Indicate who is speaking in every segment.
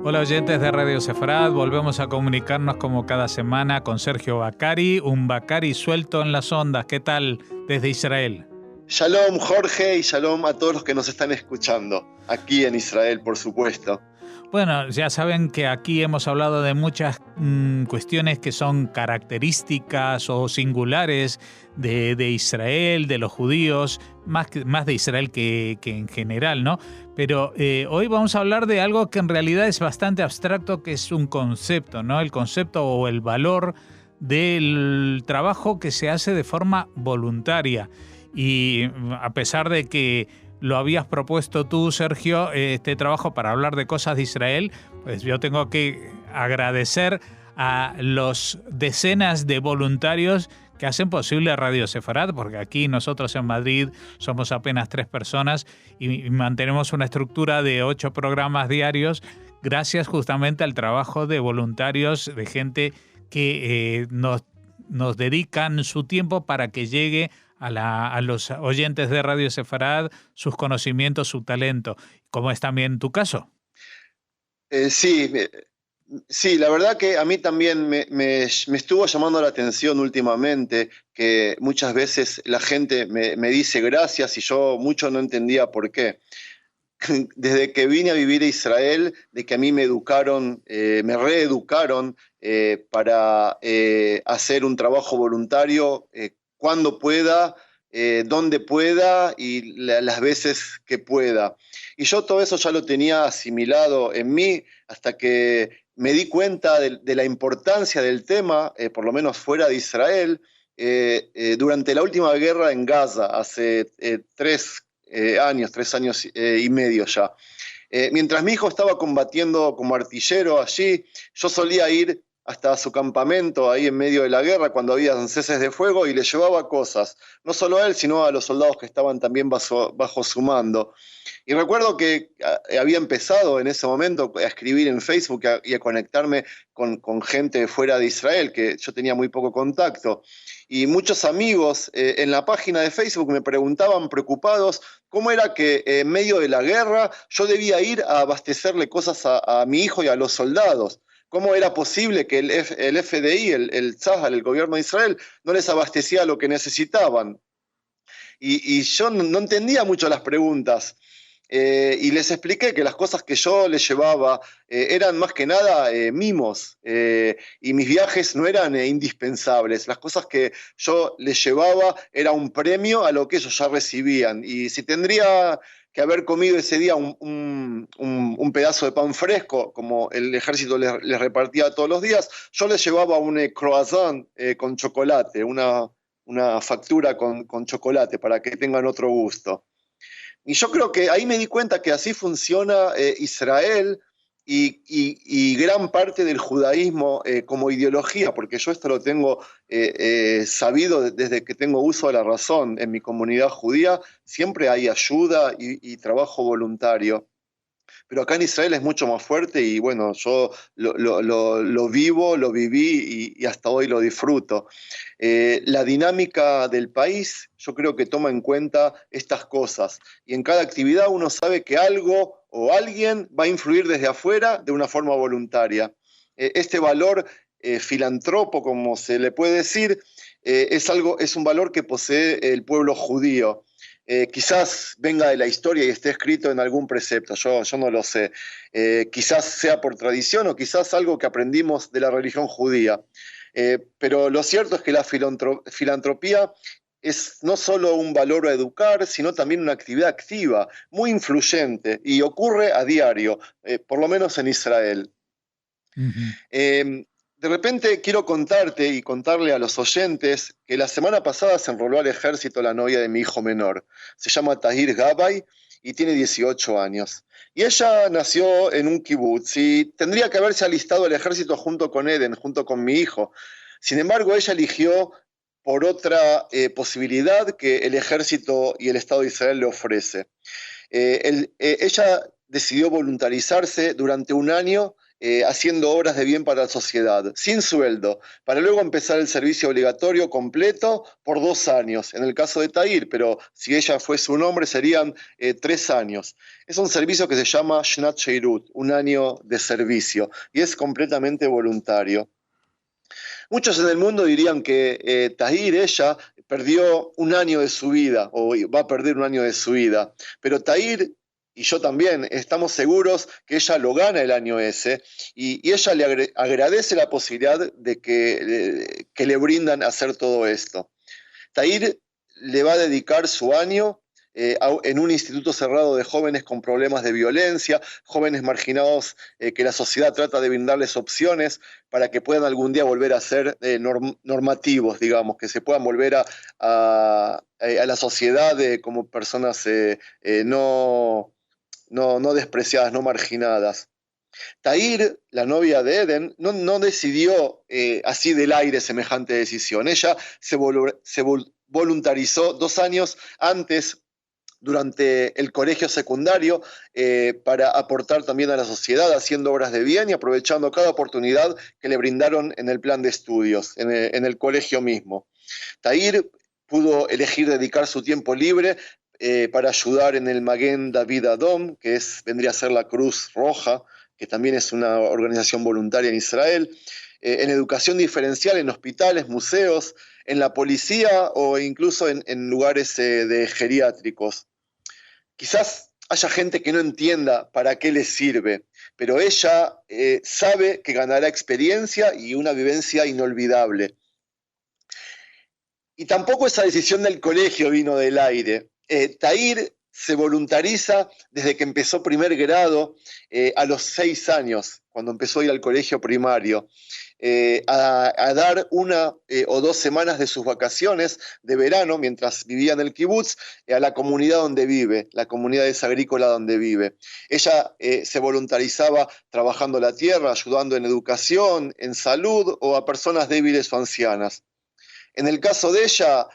Speaker 1: Hola oyentes de Radio Sefarad, volvemos a comunicarnos como cada semana con Sergio Bacari, un Bacari suelto en las ondas. ¿Qué tal desde Israel?
Speaker 2: Shalom Jorge y shalom a todos los que nos están escuchando, aquí en Israel por supuesto.
Speaker 1: Bueno, ya saben que aquí hemos hablado de muchas cuestiones que son características o singulares de Israel, de los judíos, más de Israel que en general, ¿no? Pero hoy vamos a hablar de algo que en realidad es bastante abstracto, que es un concepto, ¿no? El concepto o el valor del trabajo que se hace de forma voluntaria. Y a pesar de que lo habías propuesto tú, Sergio, este trabajo para hablar de cosas de Israel, pues yo tengo que agradecer a los decenas de voluntarios que hacen posible Radio Sefarad, porque aquí nosotros en Madrid somos apenas 3 personas y mantenemos una estructura de 8 programas diarios gracias justamente al trabajo de voluntarios, de gente que nos dedican su tiempo para que llegue a los oyentes de Radio Sefarad sus conocimientos, su talento, como es también tu caso.
Speaker 2: Sí, la verdad que a mí también me estuvo llamando la atención últimamente que muchas veces la gente me dice gracias y yo mucho no entendía por qué. Desde que vine a vivir a Israel, de que a mí me educaron, me reeducaron para hacer un trabajo voluntario cuando pueda, donde pueda y las veces que pueda. Y yo todo eso ya lo tenía asimilado en mí hasta que me di cuenta de la importancia del tema, por lo menos fuera de Israel, durante la última guerra en Gaza, hace 3 años y medio ya. Mientras mi hijo estaba combatiendo como artillero allí, yo solía ir hasta su campamento ahí en medio de la guerra cuando había ceses de fuego y le llevaba cosas, no solo a él, sino a los soldados que estaban también bajo su mando. Y recuerdo que había empezado en ese momento a escribir en Facebook y a conectarme con gente fuera de Israel, que yo tenía muy poco contacto. Y muchos amigos en la página de Facebook me preguntaban preocupados cómo era que en medio de la guerra yo debía ir a abastecerle cosas a mi hijo y a los soldados. ¿Cómo era posible que el FDI, el Tzahal, el gobierno de Israel, no les abastecía lo que necesitaban? Y yo no entendía mucho las preguntas. Y les expliqué que las cosas que yo les llevaba eran más que nada mimos, y mis viajes no eran indispensables. Las cosas que yo les llevaba era un premio a lo que ellos ya recibían. Y si tendría que haber comido ese día un pedazo de pan fresco, como el ejército les repartía todos los días, yo les llevaba un croissant con chocolate, una factura con chocolate para que tengan otro gusto. Y yo creo que ahí me di cuenta que así funciona Israel y gran parte del judaísmo como ideología, porque yo esto lo tengo sabido desde que tengo uso de la razón. En mi comunidad judía siempre hay ayuda y trabajo voluntario. Pero acá en Israel es mucho más fuerte y bueno, yo lo vivo, lo viví y hasta hoy lo disfruto. La dinámica del país yo creo que toma en cuenta estas cosas y en cada actividad uno sabe que algo o alguien va a influir desde afuera de una forma voluntaria. Este valor filantropo, como se le puede decir, es un valor que posee el pueblo judío. Quizás venga de la historia y esté escrito en algún precepto, yo no lo sé. Quizás sea por tradición o quizás algo que aprendimos de la religión judía. Pero lo cierto es que la filantropía es no solo un valor a educar, sino también una actividad activa, muy influyente y ocurre a diario, por lo menos en Israel. Uh-huh. De repente quiero contarte y contarle a los oyentes que la semana pasada se enroló al ejército la novia de mi hijo menor. Se llama Tahir Gabay y tiene 18 años. Y ella nació en un kibutz y tendría que haberse alistado al ejército junto con Eden, junto con mi hijo. Sin embargo, ella eligió por otra posibilidad que el ejército y el Estado de Israel le ofrece. Ella decidió voluntarizarse durante un año haciendo obras de bien para la sociedad, sin sueldo, para luego empezar el servicio obligatorio completo por 2 años, en el caso de Tahir, pero si ella fuese un hombre serían 3 años. Es un servicio que se llama Shnat Sheirut, un año de servicio, y es completamente voluntario. Muchos en el mundo dirían que Tahir, ella, perdió un año de su vida, o va a perder un año de su vida, pero Tahir y yo también estamos seguros que ella lo gana el año ese, y ella le agradece la posibilidad que le brindan hacer todo esto. Tahir le va a dedicar su año en un instituto cerrado de jóvenes con problemas de violencia, jóvenes marginados que la sociedad trata de brindarles opciones para que puedan algún día volver a ser normativos, digamos, que se puedan volver a la sociedad como personas no despreciadas, no marginadas. Tahir, la novia de Eden, no decidió así del aire semejante decisión. Ella se voluntarizó 2 años antes, durante el colegio secundario, para aportar también a la sociedad, haciendo obras de bien y aprovechando cada oportunidad que le brindaron en el plan de estudios, en el colegio mismo. Tahir pudo elegir dedicar su tiempo libre para ayudar en el Maguen David Adom, que vendría a ser la Cruz Roja, que también es una organización voluntaria en Israel, en educación diferencial, en hospitales, museos, en la policía o incluso en lugares de geriátricos. Quizás haya gente que no entienda para qué le sirve, pero ella sabe que ganará experiencia y una vivencia inolvidable. Y tampoco esa decisión del colegio vino del aire. Tahir se voluntariza desde que empezó primer grado a los 6 años, cuando empezó a ir al colegio primario, a dar 1 o 2 semanas de sus vacaciones de verano, mientras vivía en el kibutz, a la comunidad donde vive, la comunidad agrícola donde vive. Ella se voluntarizaba trabajando la tierra, ayudando en educación, en salud o a personas débiles o ancianas. En el caso de ella,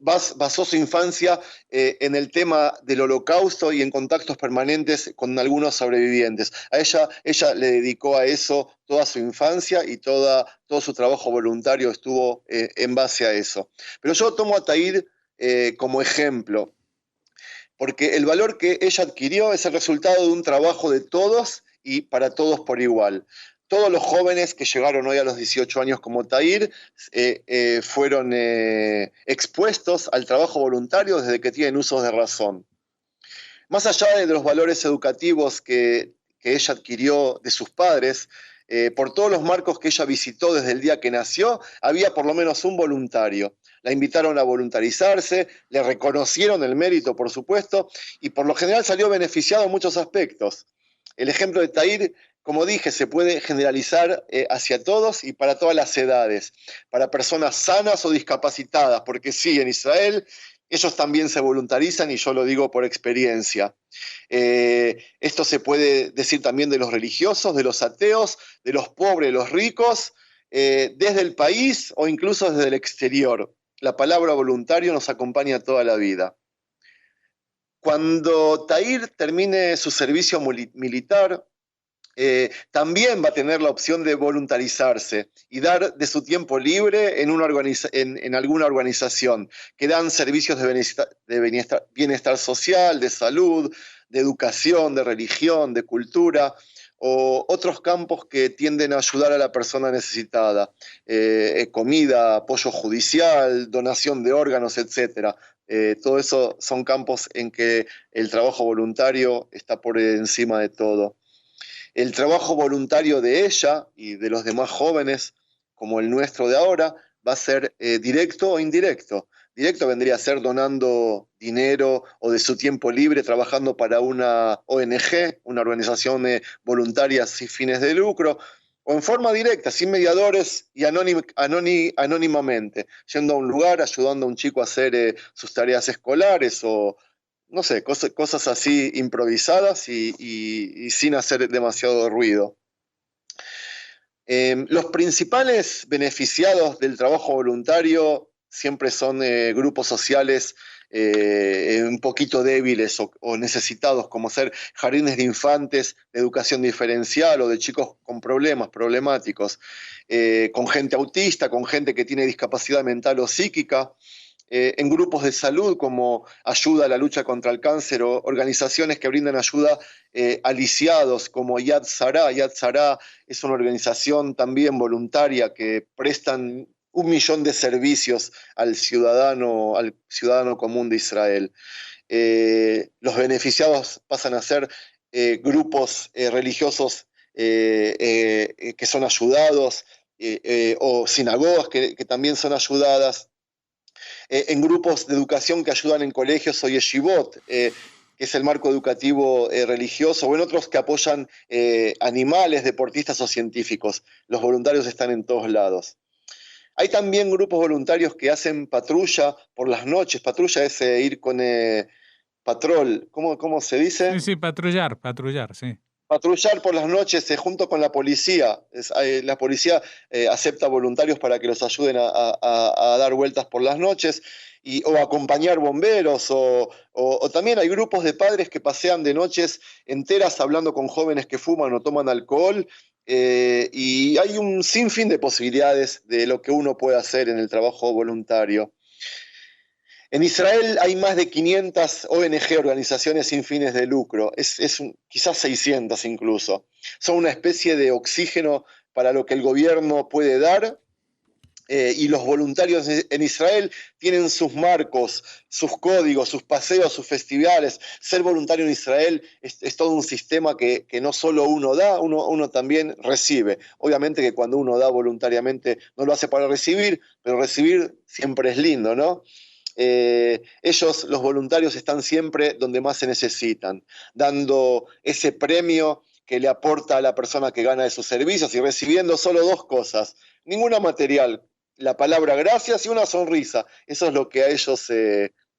Speaker 2: basó su infancia en el tema del holocausto y en contactos permanentes con algunos sobrevivientes. Ella le dedicó a eso toda su infancia y todo su trabajo voluntario estuvo en base a eso. Pero yo tomo a Tahir como ejemplo, porque el valor que ella adquirió es el resultado de un trabajo de todos y para todos por igual. Todos los jóvenes que llegaron hoy a los 18 años como Tahir fueron expuestos al trabajo voluntario desde que tienen usos de razón. Más allá de los valores educativos que ella adquirió de sus padres, por todos los marcos que ella visitó desde el día que nació, había por lo menos un voluntario. La invitaron a voluntarizarse, le reconocieron el mérito, por supuesto, y por lo general salió beneficiado en muchos aspectos. El ejemplo de Tahir, como dije, se puede generalizar hacia todos y para todas las edades, para personas sanas o discapacitadas, porque sí, en Israel ellos también se voluntarizan y yo lo digo por experiencia. Esto se puede decir también de los religiosos, de los ateos, de los pobres, de los ricos, desde el país o incluso desde el exterior. La palabra voluntario nos acompaña toda la vida. Cuando Tahir termine su servicio militar, también va a tener la opción de voluntarizarse y dar de su tiempo libre en alguna organización que dan servicios de bienestar social, de salud, de educación, de religión, de cultura, o otros campos que tienden a ayudar a la persona necesitada, comida, apoyo judicial, donación de órganos, etc. Todo eso son campos en que el trabajo voluntario está por encima de todo. El trabajo voluntario de ella y de los demás jóvenes, como el nuestro de ahora, va a ser directo o indirecto. Directo vendría a ser donando dinero o de su tiempo libre trabajando para una ONG, una organización voluntaria sin fines de lucro, o en forma directa, sin mediadores y anónimamente, yendo a un lugar, ayudando a un chico a hacer sus tareas escolares o no sé, cosas así improvisadas y sin hacer demasiado ruido. Los principales beneficiados del trabajo voluntario siempre son grupos sociales un poquito débiles o necesitados, como ser jardines de infantes, de educación diferencial o de chicos con problemáticos, con gente autista, con gente que tiene discapacidad mental o psíquica, en grupos de salud como ayuda a la lucha contra el cáncer o organizaciones que brindan ayuda a lisiados como Yad Sarah. Yad Sarah es una organización también voluntaria que prestan 1 millón de servicios al ciudadano común de Israel. Los beneficiados pasan a ser grupos religiosos que son ayudados, o sinagogas que también son ayudadas, en grupos de educación que ayudan en colegios o yeshivot, que es el marco educativo religioso, o en otros que apoyan animales, deportistas o científicos. Los voluntarios están en todos lados. Hay también grupos voluntarios que hacen patrulla por las noches. Patrulla es ir con patrol, ¿cómo se dice?
Speaker 1: Sí, sí, patrullar, sí.
Speaker 2: Patrullar por las noches junto con la policía. La policía acepta voluntarios para que los ayuden a dar vueltas por las noches, o acompañar bomberos, o también hay grupos de padres que pasean de noches enteras hablando con jóvenes que fuman o toman alcohol, y hay un sinfín de posibilidades de lo que uno puede hacer en el trabajo voluntario. En Israel hay más de 500 ONG, organizaciones sin fines de lucro, quizás 600 incluso. Son una especie de oxígeno para lo que el gobierno puede dar, y los voluntarios en Israel tienen sus marcos, sus códigos, sus paseos, sus festivales. Ser voluntario en Israel es todo un sistema que no solo uno da, uno también recibe. Obviamente que cuando uno da voluntariamente no lo hace para recibir, pero recibir siempre es lindo, ¿no? Ellos, los voluntarios, están siempre donde más se necesitan, dando ese premio que le aporta a la persona que gana de sus servicios y recibiendo solo 2 cosas, ninguna material, la palabra gracias y una sonrisa. Eso es lo que a ellos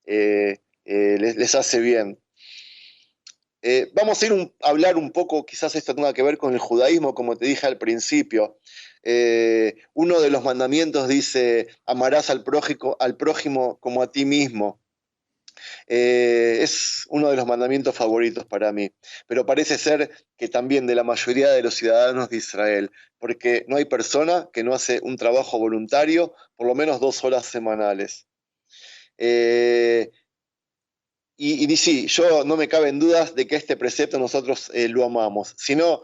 Speaker 2: les hace bien. Vamos a hablar un poco, quizás esto tenga que ver con el judaísmo, como te dije al principio. Uno de los mandamientos dice: amarás al prójimo como a ti mismo. Es uno de los mandamientos favoritos para mí, pero parece ser que también de la mayoría de los ciudadanos de Israel, porque no hay persona que no hace un trabajo voluntario por lo menos 2 horas semanales. Y sí, yo no me cabe en dudas de que este precepto nosotros lo amamos, sino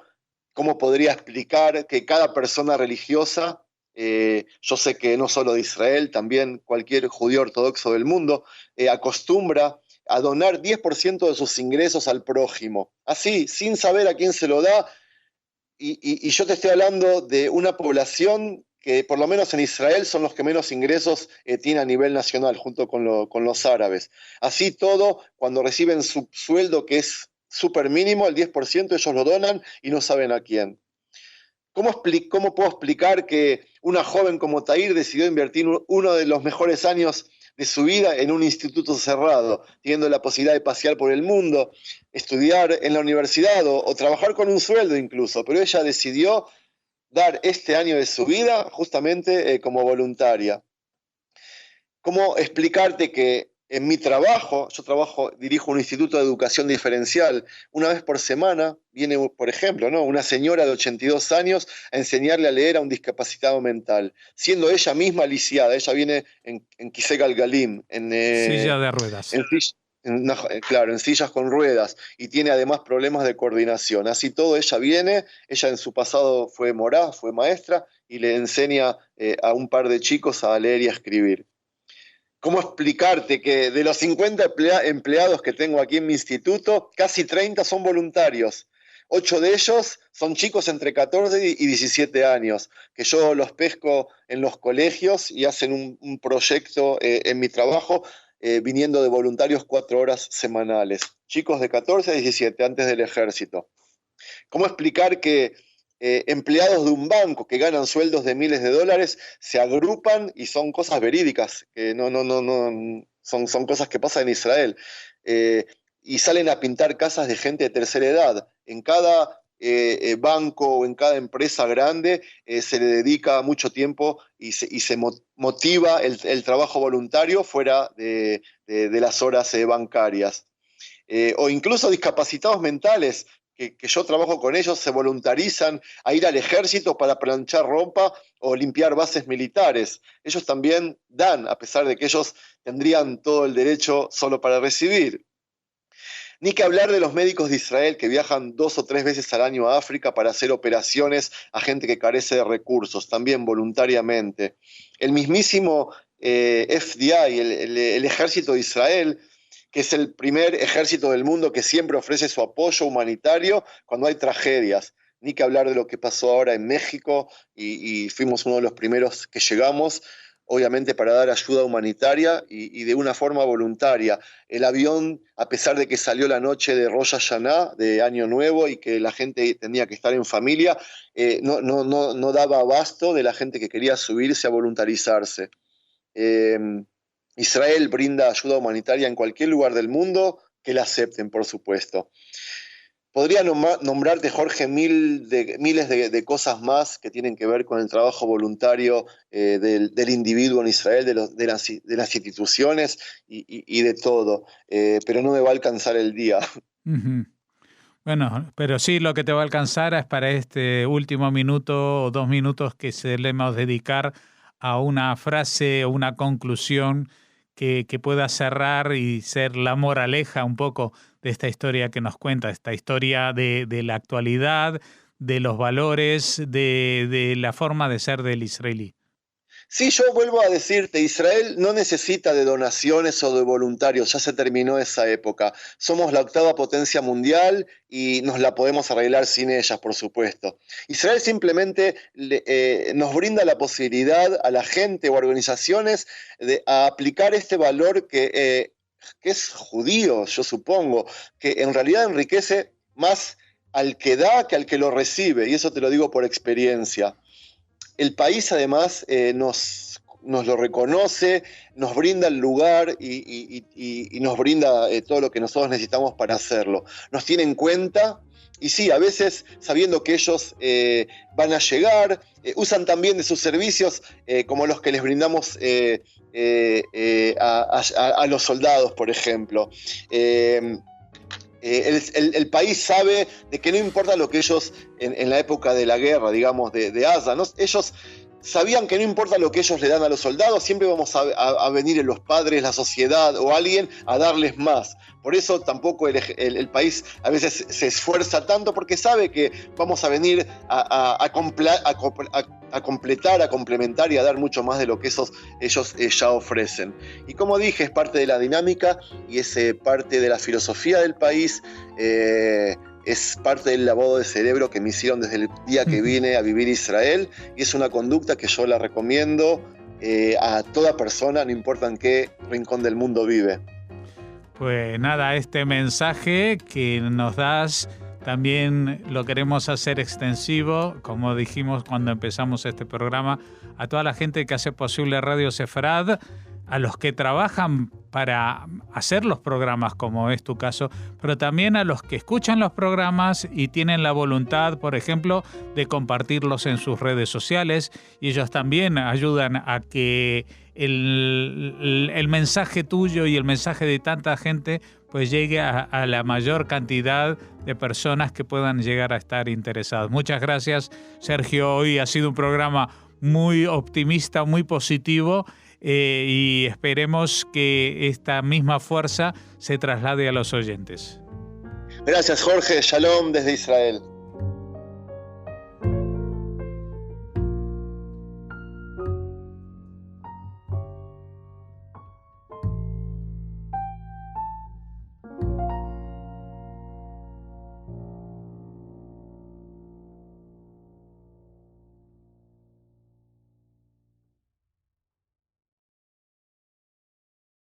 Speaker 2: cómo podría explicar que cada persona religiosa, yo sé que no solo de Israel, también cualquier judío ortodoxo del mundo, acostumbra a donar 10% de sus ingresos al prójimo, así, sin saber a quién se lo da, y yo te estoy hablando de una población que por lo menos en Israel son los que menos ingresos tiene a nivel nacional, junto con los árabes. Así todo, cuando reciben su sueldo, que es súper mínimo, el 10% ellos lo donan y no saben a quién. ¿Cómo puedo explicar que una joven como Tahir decidió invertir uno de los mejores años de su vida en un instituto cerrado, teniendo la posibilidad de pasear por el mundo, estudiar en la universidad o trabajar con un sueldo incluso? Pero ella decidió dar este año de su vida justamente como voluntaria. ¿Cómo explicarte que en mi trabajo, dirijo un instituto de educación diferencial, una vez por semana viene, por ejemplo, ¿no?, una señora de 82 años a enseñarle a leer a un discapacitado mental, siendo ella misma lisiada? Ella viene en Kisei Galgalim,
Speaker 1: silla de ruedas.
Speaker 2: Claro, en sillas con ruedas, y tiene además problemas de coordinación. Así todo, ella en su pasado fue morá, fue maestra, y le enseña a un par de chicos a leer y a escribir. ¿Cómo explicarte que de los 50 empleados que tengo aquí en mi instituto, casi 30 son voluntarios? 8 de ellos son chicos entre 14 y 17 años, que yo los pesco en los colegios y hacen un proyecto en mi trabajo, viniendo de voluntarios 4 horas semanales. Chicos de 14 a 17, antes del ejército. ¿Cómo explicar que empleados de un banco que ganan sueldos de miles de dólares se agrupan, y son cosas verídicas, que son cosas que pasan en Israel, y salen a pintar casas de gente de tercera edad? En cada banco o en cada empresa grande se le dedica mucho tiempo y se motiva el trabajo voluntario fuera de las horas bancarias. O incluso discapacitados mentales, que yo trabajo con ellos, se voluntarizan a ir al ejército para planchar ropa o limpiar bases militares. Ellos también dan, a pesar de que ellos tendrían todo el derecho solo para recibir. Ni que hablar de los médicos de Israel que viajan 2 o 3 veces al año a África para hacer operaciones a gente que carece de recursos, también voluntariamente. El mismísimo FDI, el ejército de Israel, que es el primer ejército del mundo que siempre ofrece su apoyo humanitario cuando hay tragedias. Ni que hablar de lo que pasó ahora en México y fuimos uno de los primeros que llegamos, obviamente para dar ayuda humanitaria y de una forma voluntaria. El avión, a pesar de que salió la noche de Rosh Hashanah, de Año Nuevo, y que la gente tenía que estar en familia, no daba abasto de la gente que quería subirse a voluntarizarse. Israel brinda ayuda humanitaria en cualquier lugar del mundo que la acepten, por supuesto. Podría nombrarte, Jorge, miles de cosas más que tienen que ver con el trabajo voluntario del individuo en Israel, de las instituciones y de todo, pero no me va a alcanzar el día.
Speaker 1: Uh-huh. Bueno, pero sí, lo que te va a alcanzar es para este último minuto o 2 minutos que solemos dedicar a una frase o una conclusión que pueda cerrar y ser la moraleja un poco de esta historia que nos cuenta, esta historia de la actualidad, de los valores, de la forma de ser del israelí.
Speaker 2: Sí, yo vuelvo a decirte, Israel no necesita de donaciones o de voluntarios, ya se terminó esa época. Somos la 8ª potencia mundial y nos la podemos arreglar sin ellas, por supuesto. Israel simplemente nos brinda la posibilidad a la gente o organizaciones de aplicar este valor que es judío, yo supongo, que en realidad enriquece más al que da que al que lo recibe, y eso te lo digo por experiencia. El país además nos lo reconoce, nos brinda el lugar y nos brinda todo lo que nosotros necesitamos para hacerlo. Nos tiene en cuenta y sí, a veces sabiendo que ellos van a llegar, usan también de sus servicios como los que les brindamos a los soldados, por ejemplo. El país sabe de que no importa lo que ellos, en la época de la guerra, digamos, de Asa, ¿no? Ellos sabían que no importa lo que ellos le dan a los soldados, siempre vamos a venir los padres, la sociedad o alguien a darles más. Por eso tampoco el país a veces se esfuerza tanto, porque sabe que vamos a venir a completar, a complementar y a dar mucho más de lo que ellos ya ofrecen. Y como dije, es parte de la dinámica y es parte de la filosofía del país. Es parte del lavado de cerebro que me hicieron desde el día que vine a vivir Israel, y es una conducta que yo la recomiendo a toda persona, no importa en qué rincón del mundo vive.
Speaker 1: Pues nada, este mensaje que nos das también lo queremos hacer extensivo, como dijimos cuando empezamos este programa, a toda la gente que hace posible Radio Sefarad, a los que trabajan para hacer los programas, como es tu caso, pero también a los que escuchan los programas y tienen la voluntad, por ejemplo, de compartirlos en sus redes sociales, y ellos también ayudan a que el mensaje tuyo y el mensaje de tanta gente pues llegue a la mayor cantidad de personas que puedan llegar a estar interesadas. Muchas gracias, Sergio. Hoy ha sido un programa muy optimista, muy positivo, y esperemos que esta misma fuerza se traslade a los oyentes.
Speaker 2: Gracias, Jorge. Shalom desde Israel.